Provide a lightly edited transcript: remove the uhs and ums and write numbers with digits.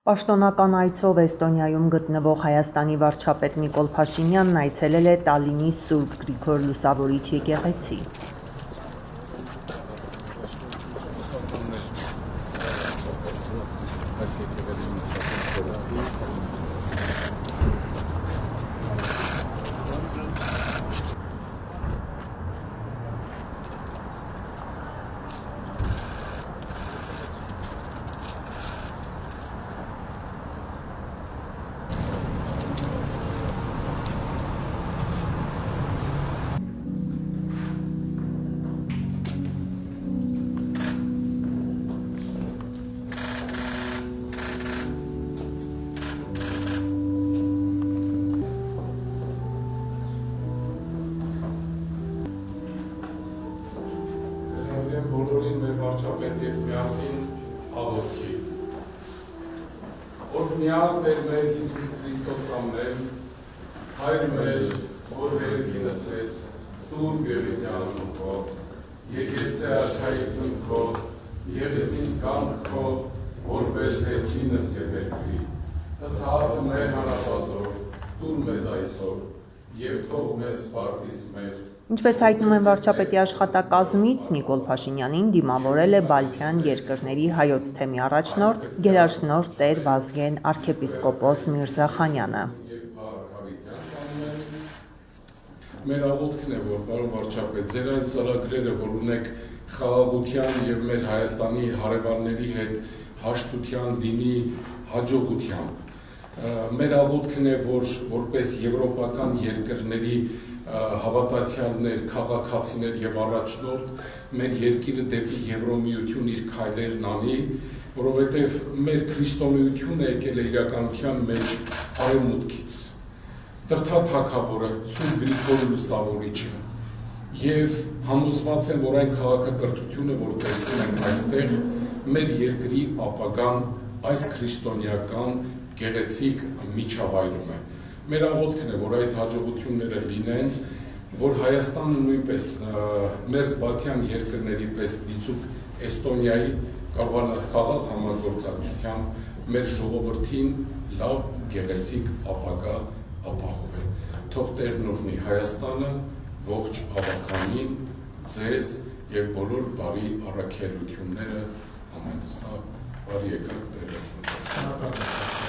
Պաշտոնական այցով Էստոնիայում գտնվող Հայաստանի վարչապետ Նիկոլ Փաշինյանն այցելել է Տալինի Սուրբ Գրիգոր Լուսավորիչ եկեղեցի։ Բոլորին մեր վարչապետ և միասին աղոթքի։ Օրհնյալ Տեր մեր Հիսուս Քրիստոս ամեն, Հայր մեր, որ վերքինս ես, Սուրբ Գեղեցյանը քո, եկեցե արքայություն քո, եղեցին կամք քո, որպես հերքինս և հերքրի։ Ըստ մեր հանապազոր, տուր մեզ այսօր, և թող մեզ պարտիս մեր։ Ինչպես հայտնում են վարչապետի աշխատակազմից, Նիկոլ Փաշինյանին դիմավորել է Բալթյան երկրների հայոց թեմի առաջնորդ, գերաշնորհ Տեր Վազգեն արքեպիսկոպոս Միրզախանյանը։ Մեր աղոթքն է, որ պարոն վարչապետ, ձեր այն ծրագրերը, որ ունեք խաղաղության և մեր Հայաստանի հարևանների հետ հաշտության, դինի հաջողությամբ, մեր աղոթքն է, որ որպես եվրոպական երկրների հավատացյալներ, քաղաքացիներ և առաջնորդ մեր երկիրը դեպի Եվրոմիություն իր քայլերն անի, որովհետև մեր քրիստոնեությունը եկել է իրականության մեջ արևմուտքից։ Դրդա թագավորը, Սուրբ Գրիգոր Լուսավորիչը, և համոզված եմ, որ այն քաղաքակրթությունը, որ տեսնում ենք այստեղ, մեր երկրի ապագան այս քրիստոնեական գեղեցիկ միջավայրում է։ Մեր աղոթքն է, որ այդ հաջողությունները լինեն, որ Հայաստանը նույնպես մերձ Բալթյան երկրների պես դիցուկ Էստոնիայի կարողանա խաղաղ համագործակցությամբ մեր ժողովրդին լավ գեղեցիկ ապագա ապահովել։ Թող Տերն օրհնի Հայաստանը, ողջ ավականին, ձեզ և բոլոր բարի առաքելությունները ամեն սա բարի եկեք Տեր օրհնի։